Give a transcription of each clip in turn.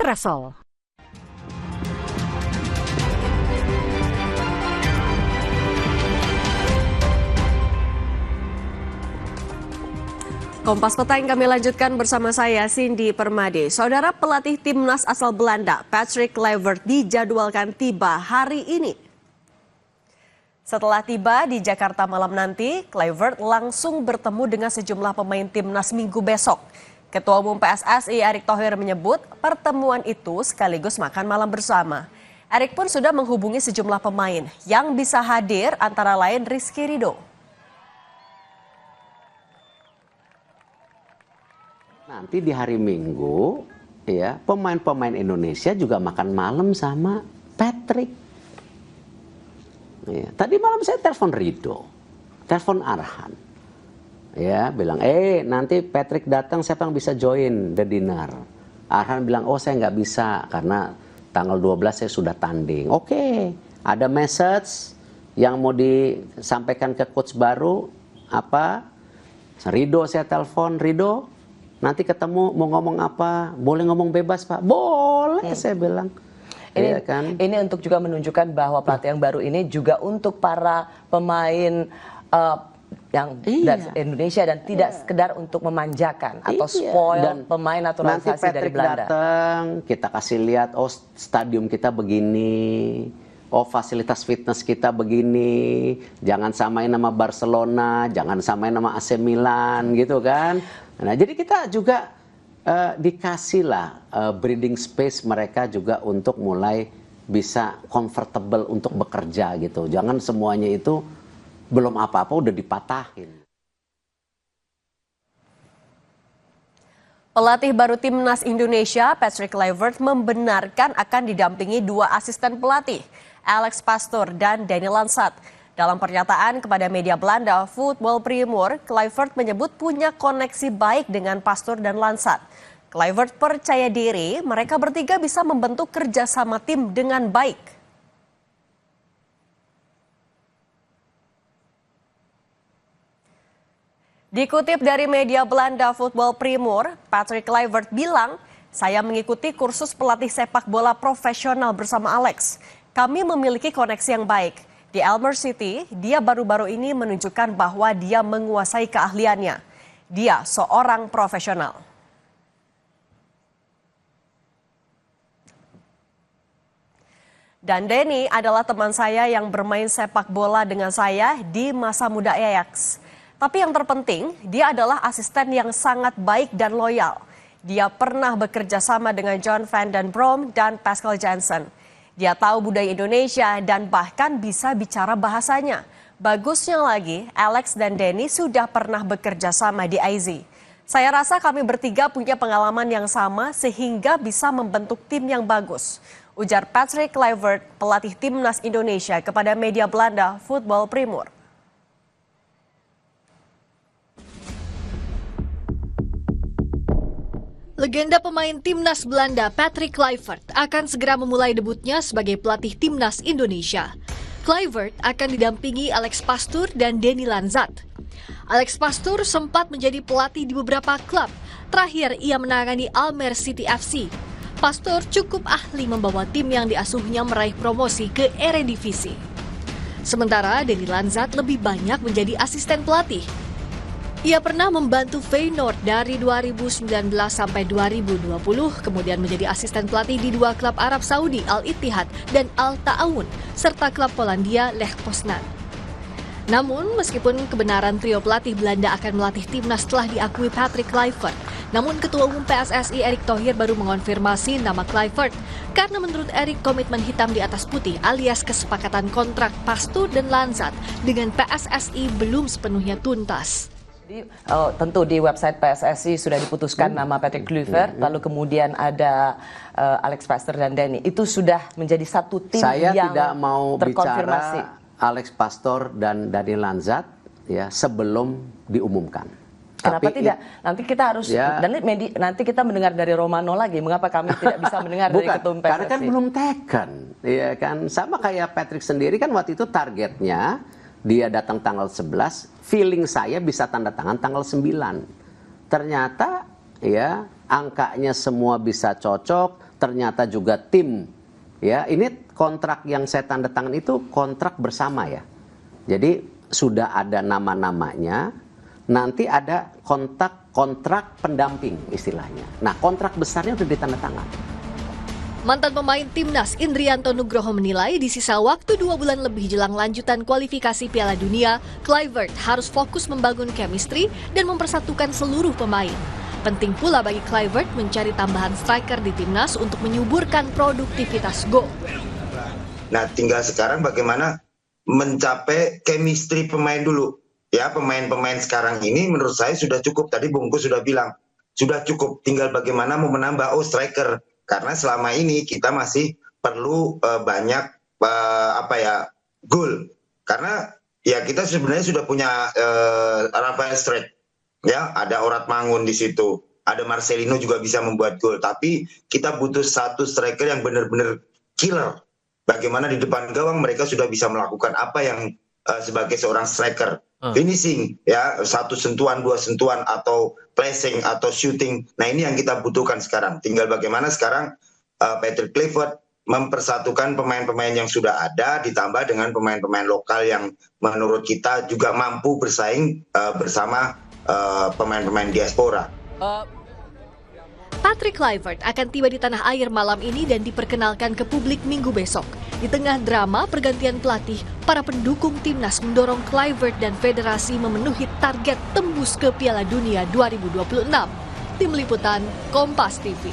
Resol. Kompas Petang kami lanjutkan bersama saya Cindy Permadi. Saudara, pelatih timnas asal Belanda Patrick Kluivert dijadwalkan tiba hari ini. Setelah tiba di Jakarta malam nanti, Kluivert langsung bertemu dengan sejumlah pemain timnas minggu besok. Ketua Umum PSSI Erick Thohir menyebut pertemuan itu sekaligus makan malam bersama. Erick pun sudah menghubungi sejumlah pemain yang bisa hadir, antara lain Rizky Ridho. Nanti di hari Minggu, ya, pemain-pemain Indonesia juga makan malam sama Patrick. Ya, tadi malam saya telepon Ridho, telepon Arhan, ya, bilang, nanti Patrick datang, siapa yang bisa join the dinner? Arhan bilang, saya nggak bisa karena tanggal 12 saya sudah tanding. Oke, ada message yang mau disampaikan ke coach baru apa? Ridho saya telepon, Ridho. Nanti ketemu mau ngomong apa? Boleh ngomong bebas, Pak? Boleh, saya bilang. Ini, ya kan? Ini untuk juga menunjukkan bahwa pelatih yang baru ini juga untuk para pemain yang dari Indonesia dan tidak sekedar untuk memanjakan atau spoil dan pemain naturalisasi dari Belanda. Nanti Patrick datang, kita kasih lihat, stadium kita begini, fasilitas fitness kita begini, jangan samain nama Barcelona, jangan samain nama AC Milan, gitu kan? Nah, jadi kita juga dikasihlah breathing space mereka juga untuk mulai bisa comfortable untuk bekerja gitu. Jangan semuanya itu belum apa-apa udah dipatahin. Pelatih baru timnas Indonesia Patrick Kluivert membenarkan akan didampingi dua asisten pelatih, Alex Pastoor dan Danny Lansat. Dalam pernyataan kepada media Belanda Voetbal Primor, Kluivert menyebut punya koneksi baik dengan Pastoor dan Lansat. Kluivert percaya diri mereka bertiga bisa membentuk kerjasama tim dengan baik. Dikutip dari media Belanda Voetbal Primor, Patrick Kluivert bilang, "Saya mengikuti kursus pelatih sepak bola profesional bersama Alex. Kami memiliki koneksi yang baik. Di Elmer City, dia baru-baru ini menunjukkan bahwa dia menguasai keahliannya. Dia seorang profesional." Dan Danny adalah teman saya yang bermain sepak bola dengan saya di masa muda Ajax. Tapi yang terpenting, dia adalah asisten yang sangat baik dan loyal. Dia pernah bekerja sama dengan John van den Brom dan Pascal Jansen. Dia tahu budaya Indonesia dan bahkan bisa bicara bahasanya. Bagusnya lagi, Alex dan Danny sudah pernah bekerja sama di AZ. Saya rasa kami bertiga punya pengalaman yang sama sehingga bisa membentuk tim yang bagus, ujar Patrick Kluivert, pelatih timnas Indonesia kepada media Belanda Voetbal Primor. Legenda pemain timnas Belanda Patrick Kluivert akan segera memulai debutnya sebagai pelatih timnas Indonesia. Kluivert akan didampingi Alex Pastoor dan Danny Lansat. Alex Pastoor sempat menjadi pelatih di beberapa klub. Terakhir ia menangani Almer City FC. Pastoor cukup ahli membawa tim yang diasuhnya meraih promosi ke Eredivisie. Sementara Danny Lansat lebih banyak menjadi asisten pelatih. Ia pernah membantu Feyenoord dari 2019 sampai 2020, kemudian menjadi asisten pelatih di dua klub Arab Saudi, Al Ittihad dan Al Ta'awun, serta klub Polandia Lech Poznan. Namun, meskipun kebenaran trio pelatih Belanda akan melatih timnas telah diakui Patrick Kluivert, namun Ketua Umum PSSI Erick Thohir baru mengonfirmasi nama Kluivert, karena menurut Erick komitmen hitam di atas putih alias kesepakatan kontrak Pastoor dan Lansat dengan PSSI belum sepenuhnya tuntas. Jadi, tentu di website PSSI sudah diputuskan nama Patrick Kluivert, lalu kemudian ada Alex Pastoor dan Danny. Itu sudah menjadi satu tim Saya yang tidak mau terkonfirmasi. bicara Alex Pastoor dan Danny Lansat ya sebelum diumumkan. Kenapa Tapi tidak? Nanti kita harus nanti kita mendengar dari Romano lagi. Mengapa kami tidak bisa mendengar dari Ketua Umum PSSI? Karena kan belum taken, ya kan. Sama kayak Patrick sendiri kan waktu itu targetnya dia datang tanggal 11, feeling saya bisa tanda tangan tanggal 9. Ternyata ya angkanya semua bisa cocok, ternyata juga tim. Ya, ini kontrak yang saya tanda tangan itu kontrak bersama ya. Jadi sudah ada nama-namanya, nanti ada kontrak pendamping istilahnya. Nah, kontrak besarnya sudah ditanda tangan. Mantan pemain timnas Indrianto Nugroho menilai di sisa waktu 2 bulan lebih jelang lanjutan kualifikasi Piala Dunia, Kluivert harus fokus membangun chemistry dan mempersatukan seluruh pemain. Penting pula bagi Kluivert mencari tambahan striker di timnas untuk menyuburkan produktivitas gol. Nah, tinggal sekarang bagaimana mencapai chemistry pemain dulu. Ya, pemain-pemain sekarang ini menurut saya sudah cukup. Tadi Bungkus sudah bilang, sudah cukup. Tinggal bagaimana mau menambah striker. Karena selama ini kita masih perlu banyak gol. Karena ya kita sebenarnya sudah punya Rafael Struijk. Ya, ada Orat Mangun di situ, ada Marcelino juga bisa membuat gol. Tapi kita butuh satu striker yang benar-benar killer. Bagaimana di depan gawang mereka sudah bisa melakukan apa yang sebagai seorang striker, finishing, ya, 1 sentuhan, 2 sentuhan, atau pressing atau shooting. Nah, ini yang kita butuhkan sekarang. Tinggal bagaimana sekarang Patrick Kluivert mempersatukan pemain-pemain yang sudah ada ditambah dengan pemain-pemain lokal yang menurut kita juga mampu bersaing bersama pemain-pemain diaspora. Patrick Kluivert akan tiba di tanah air malam ini dan diperkenalkan ke publik Minggu besok. Di tengah drama pergantian pelatih, para pendukung timnas mendorong Kluivert dan federasi memenuhi target tembus ke Piala Dunia 2026. Tim Liputan, Kompas TV.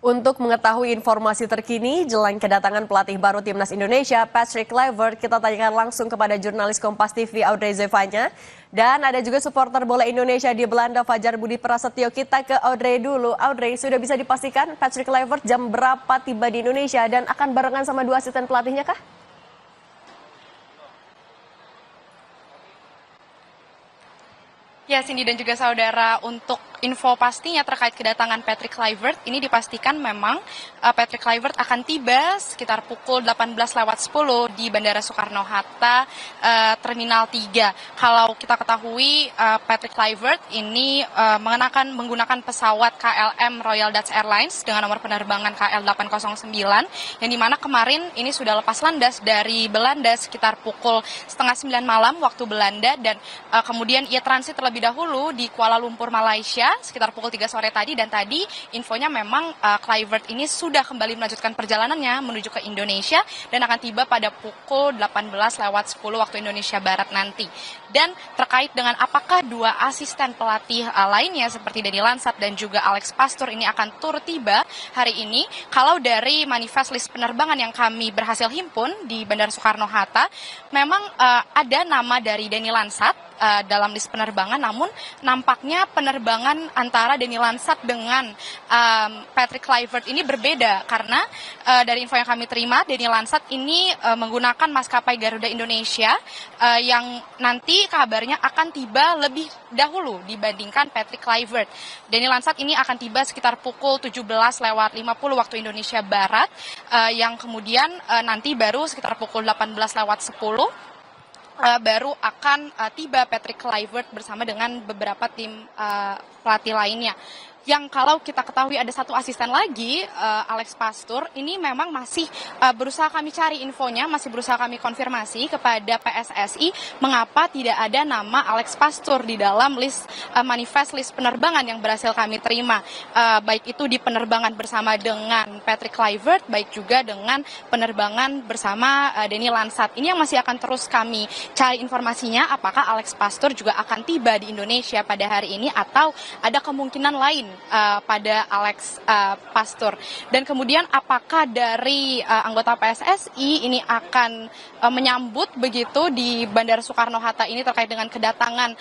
Untuk mengetahui informasi terkini jelang kedatangan pelatih baru Timnas Indonesia, Patrick Kluivert, kita tanyakan langsung kepada jurnalis Kompas TV Audrey Zevanya. Dan ada juga supporter bola Indonesia di Belanda, Fajar Budi Prasetyo. Kita ke Audrey dulu. Audrey, sudah bisa dipastikan Patrick Kluivert jam berapa tiba di Indonesia dan akan barengan sama 2 asisten pelatihnya kah? Ya, Cindy dan juga saudara, untuk info pastinya terkait kedatangan Patrick Kluivert, ini dipastikan memang Patrick Kluivert akan tiba sekitar pukul 18:10 di Bandara Soekarno-Hatta, Terminal 3. Kalau kita ketahui, Patrick Kluivert ini menggunakan pesawat KLM Royal Dutch Airlines dengan nomor penerbangan KL809, yang dimana kemarin ini sudah lepas landas dari Belanda sekitar pukul 8:30 malam waktu Belanda, dan kemudian ia transit terlebih dahulu di Kuala Lumpur, Malaysia sekitar pukul 3 sore tadi, dan tadi infonya memang Kluivert ini sudah kembali melanjutkan perjalanannya menuju ke Indonesia dan akan tiba pada pukul 18:10 waktu Indonesia Barat nanti. Dan terkait dengan apakah 2 asisten pelatih lainnya seperti Denny Lansat dan juga Alex Pastoor ini akan turut tiba hari ini, kalau dari manifest list penerbangan yang kami berhasil himpun di Bandara Soekarno-Hatta, memang ada nama dari Denny Lansat dalam list penerbangan, namun nampaknya penerbangan antara Denny Lansat dengan Patrick Kluivert ini berbeda, karena dari info yang kami terima, Denny Lansat ini menggunakan maskapai Garuda Indonesia yang nanti kabarnya akan tiba lebih dahulu dibandingkan Patrick Kluivert. Denny Lansat ini akan tiba sekitar pukul 17:50 waktu Indonesia Barat, yang kemudian nanti baru sekitar pukul 18:10 baru akan tiba Patrick Kluivert bersama dengan beberapa tim pelatih lainnya. Yang kalau kita ketahui ada 1 asisten lagi, Alex Pastoor, ini memang masih berusaha kami cari infonya, masih berusaha kami konfirmasi kepada PSSI mengapa tidak ada nama Alex Pastoor di dalam list manifest list penerbangan yang berhasil kami terima, baik itu di penerbangan bersama dengan Patrick Kluivert, baik juga dengan penerbangan bersama Denny Lansat. Ini yang masih akan terus kami cari informasinya, apakah Alex Pastoor juga akan tiba di Indonesia pada hari ini atau ada kemungkinan lain pada Alex Pastoor. Dan kemudian apakah dari anggota PSSI ini akan menyambut begitu di Bandara Soekarno-Hatta ini terkait dengan kedatangan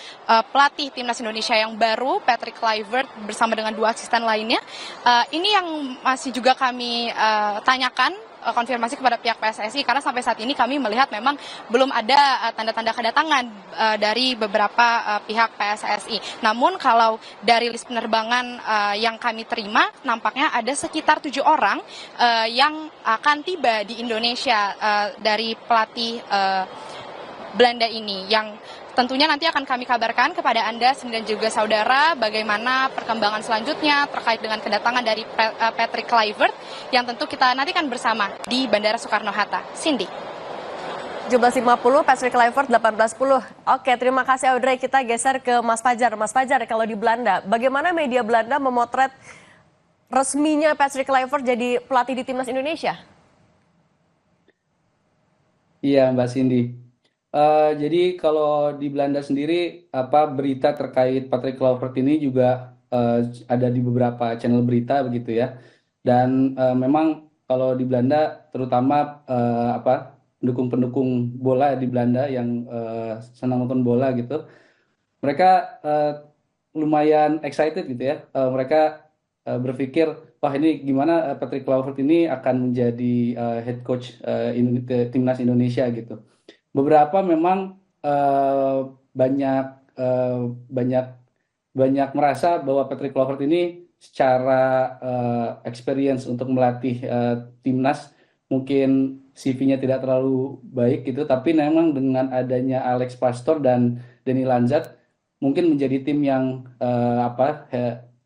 pelatih Timnas Indonesia yang baru, Patrick Kluivert bersama dengan 2 asisten lainnya. Ini yang masih juga kami tanyakan, konfirmasi kepada pihak PSSI, karena sampai saat ini kami melihat memang belum ada tanda-tanda kedatangan dari beberapa pihak PSSI. Namun kalau dari list penerbangan yang kami terima, nampaknya ada sekitar 7 orang yang akan tiba di Indonesia dari pelatih Belanda ini, yang tentunya nanti akan kami kabarkan kepada Anda dan juga saudara bagaimana perkembangan selanjutnya terkait dengan kedatangan dari Patrick Kluivert yang tentu kita nantikan bersama di Bandara Soekarno-Hatta. Cindy. 17.50, Patrick Kluivert 18.10. Oke, terima kasih Audrey. Kita geser ke Mas Fajar. Mas Fajar, kalau di Belanda, bagaimana media Belanda memotret resminya Patrick Kluivert jadi pelatih di timnas Indonesia? Iya, Mbak Cindy. Jadi kalau di Belanda sendiri, berita terkait Patrick Kluivert ini juga ada di beberapa channel berita begitu ya. Dan memang kalau di Belanda, terutama pendukung-pendukung bola di Belanda yang senang nonton bola gitu, mereka lumayan excited gitu ya. Mereka berpikir, wah ini gimana Patrick Kluivert ini akan menjadi head coach timnas Indonesia gitu. Beberapa memang banyak merasa bahwa Patrick Kluivert ini secara experience untuk melatih timnas mungkin CV-nya tidak terlalu baik gitu, tapi memang dengan adanya Alex Pastoor dan Denny Lanzat mungkin menjadi tim yang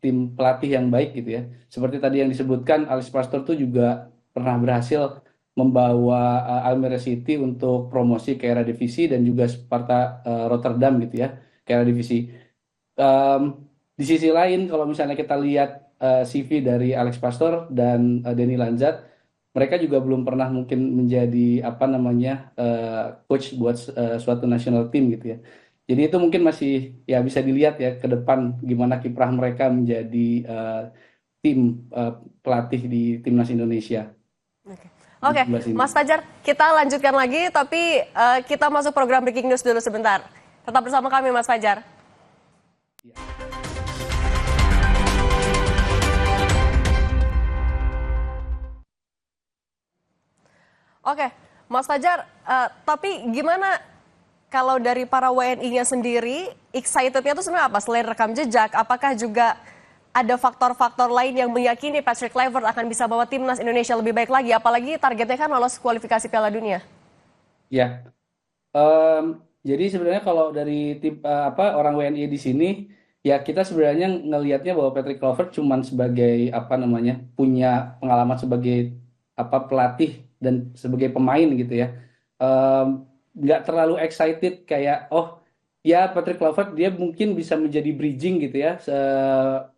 tim pelatih yang baik gitu ya. Seperti tadi yang disebutkan, Alex Pastoor itu juga pernah berhasil membawa Almere City untuk promosi ke Eredivisie dan juga Sparta Rotterdam gitu ya, ke Eredivisie. Di sisi lain kalau misalnya kita lihat CV dari Alex Pastoor dan Denny Lanzat, mereka juga belum pernah mungkin menjadi coach buat suatu national team gitu ya. Jadi itu mungkin masih ya bisa dilihat ya ke depan gimana kiprah mereka menjadi tim pelatih di timnas Indonesia. Oke, Mas Fajar, kita lanjutkan lagi, tapi kita masuk program Breaking News dulu sebentar. Tetap bersama kami, Mas Fajar. Oke, Mas Fajar, tapi gimana kalau dari para WNI-nya sendiri, excited-nya itu sebenarnya apa? Selain rekam jejak, apakah juga ada faktor-faktor lain yang meyakini Patrick Kluivert akan bisa bawa timnas Indonesia lebih baik lagi? Apalagi targetnya kan lolos kualifikasi Piala Dunia. Ya, jadi sebenarnya kalau dari tim orang WNI di sini, ya kita sebenarnya ngelihatnya bahwa Patrick Kluivert cuma sebagai punya pengalaman sebagai pelatih dan sebagai pemain gitu ya. Nggak terlalu excited kayak ya Patrick Kluivert dia mungkin bisa menjadi bridging gitu ya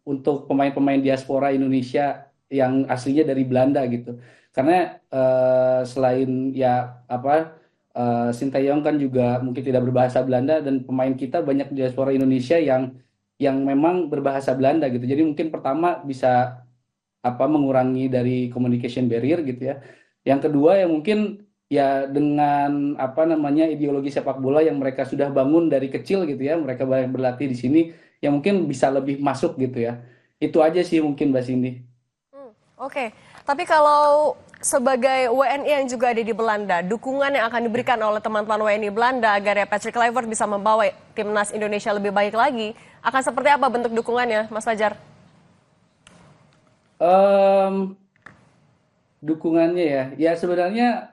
untuk pemain-pemain diaspora Indonesia yang aslinya dari Belanda gitu. Karena selain ya Sintayong kan juga mungkin tidak berbahasa Belanda dan pemain kita banyak diaspora Indonesia yang memang berbahasa Belanda gitu. Jadi mungkin pertama bisa mengurangi dari communication barrier gitu ya. Yang kedua yang mungkin ya dengan ideologi sepak bola yang mereka sudah bangun dari kecil gitu ya, mereka banyak berlatih di sini, yang mungkin bisa lebih masuk gitu ya. Itu aja sih mungkin Mbak Cindy. Oke, tapi kalau sebagai WNI yang juga ada di Belanda, dukungan yang akan diberikan oleh teman-teman WNI Belanda agar ya Patrick Kluivert bisa membawa timnas Indonesia lebih baik lagi, akan seperti apa bentuk dukungannya, Mas Fajar? Dukungannya ya sebenarnya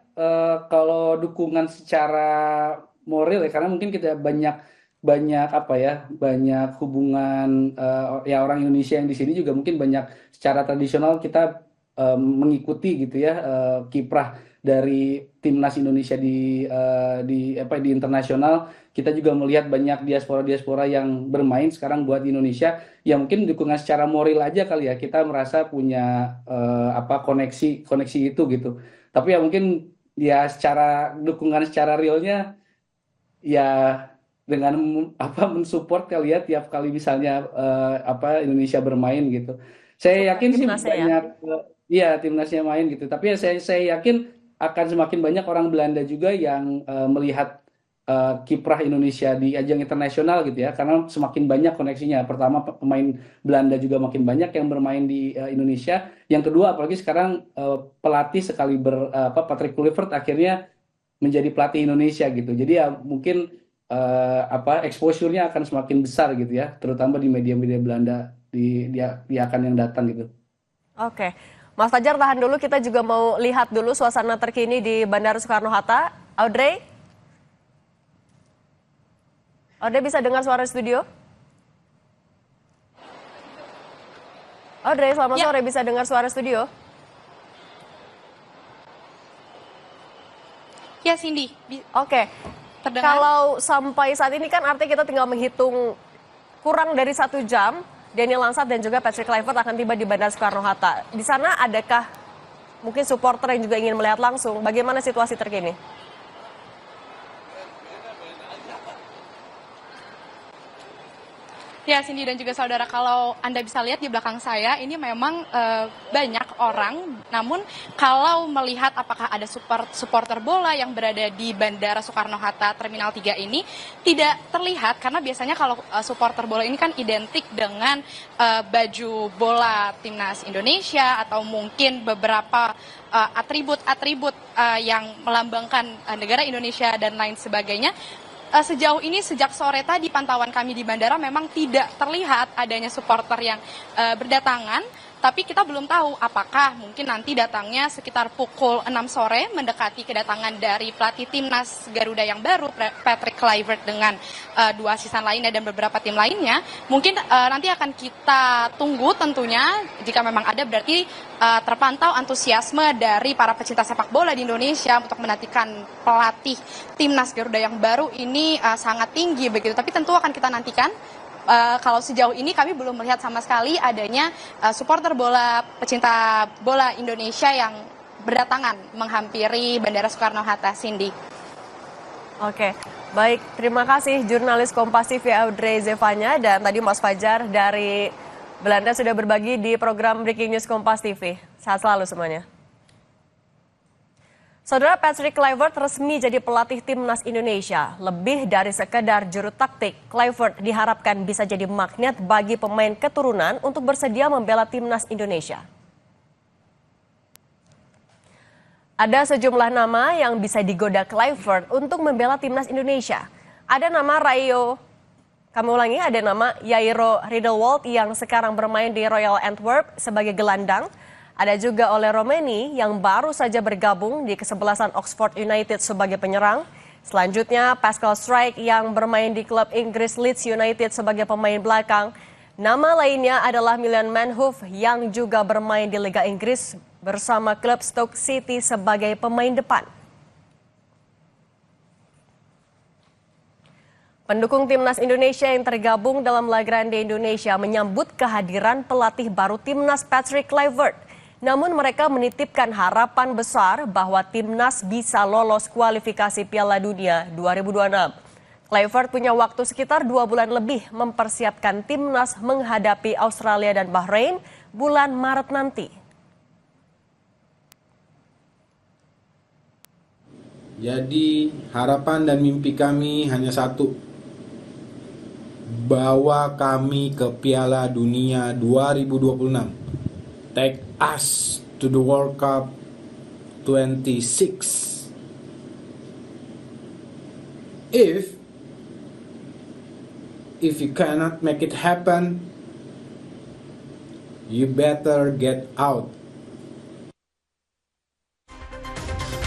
kalau dukungan secara moral ya, karena mungkin kita banyak hubungan ya orang Indonesia yang di sini juga mungkin banyak secara tradisional kita mengikuti gitu ya kiprah dari timnas Indonesia di internasional. Kita juga melihat banyak diaspora yang bermain sekarang buat Indonesia. Ya mungkin dukungan secara moral aja kali ya, kita merasa punya koneksi itu gitu. Tapi ya mungkin ya dukungan secara realnya ya dengan mensupport kali ya tiap kali misalnya Indonesia bermain gitu. Saya yakin sih banyak timnasnya main gitu. Tapi ya saya yakin akan semakin banyak orang Belanda juga yang melihat kiprah Indonesia di ajang internasional gitu ya, karena semakin banyak koneksinya. Pertama pemain Belanda juga makin banyak yang bermain di Indonesia. Yang kedua apalagi sekarang pelatih sekaliber Patrick Kluivert akhirnya menjadi pelatih Indonesia gitu. Jadi ya mungkin exposure-nya akan semakin besar gitu ya, terutama di media-media Belanda di akan yang datang gitu. Oke, Mas Fajar tahan dulu, kita juga mau lihat dulu suasana terkini di Bandara Soekarno-Hatta. Audrey? Audrey bisa dengar suara studio? Audrey, selamat sore, bisa dengar suara studio? Ya, Cindy. Oke. Terdengar? Kalau sampai saat ini kan artinya kita tinggal menghitung kurang dari 1 jam, Daniel Lansat dan juga Patrick Kluivert akan tiba di Bandara Soekarno-Hatta. Di sana adakah mungkin supporter yang juga ingin melihat langsung? Bagaimana situasi terkini? Ya, Cindy dan juga saudara, kalau Anda bisa lihat di belakang saya, ini memang banyak orang. Namun kalau melihat apakah ada supporter bola yang berada di Bandara Soekarno-Hatta Terminal 3 ini, tidak terlihat. Karena biasanya kalau supporter bola ini kan identik dengan baju bola timnas Indonesia atau mungkin beberapa atribut-atribut yang melambangkan negara Indonesia dan lain sebagainya. Sejauh ini sejak sore tadi pantauan kami di bandara memang tidak terlihat adanya supporter yang berdatangan, tapi kita belum tahu apakah mungkin nanti datangnya sekitar pukul 6 sore mendekati kedatangan dari pelatih timnas Garuda yang baru Patrick Kluivert dengan 2 asisten lainnya dan beberapa tim lainnya. Mungkin nanti akan kita tunggu tentunya, jika memang ada berarti terpantau antusiasme dari para pecinta sepak bola di Indonesia untuk menantikan pelatih timnas Garuda yang baru ini sangat tinggi begitu. Tapi tentu akan kita nantikan. Kalau sejauh ini kami belum melihat sama sekali adanya supporter bola, pecinta bola Indonesia yang berdatangan menghampiri Bandara Soekarno-Hatta, Cindy. Oke, baik. Terima kasih jurnalis Kompas TV Audrey Zevanya dan tadi Mas Fajar dari Belanda sudah berbagi di program Breaking News Kompas TV. Sehat selalu semuanya. Saudara, Patrick Kluivert resmi jadi pelatih timnas Indonesia. Lebih dari sekedar juru taktik, Kluivert diharapkan bisa jadi magnet bagi pemain keturunan untuk bersedia membela timnas Indonesia. Ada sejumlah nama yang bisa digoda Kluivert untuk membela timnas Indonesia. Ada nama ada nama Jairo Rijderwold yang sekarang bermain di Royal Antwerp sebagai gelandang. Ada juga Ole Romeni yang baru saja bergabung di kesebelasan Oxford United sebagai penyerang. Selanjutnya Pascal Struijk yang bermain di klub Inggris Leeds United sebagai pemain belakang. Nama lainnya adalah Milan Manhoef yang juga bermain di Liga Inggris bersama klub Stoke City sebagai pemain depan. Pendukung timnas Indonesia yang tergabung dalam La Grande Indonesia menyambut kehadiran pelatih baru timnas Patrick Kluivert. Namun mereka menitipkan harapan besar bahwa timnas bisa lolos kualifikasi Piala Dunia 2026. Kluivert punya waktu sekitar 2 bulan lebih mempersiapkan timnas menghadapi Australia dan Bahrain bulan Maret nanti. Jadi harapan dan mimpi kami hanya satu, bawa kami ke Piala Dunia 2026. Take us to the World Cup 26. If you cannot make it happen, you better get out.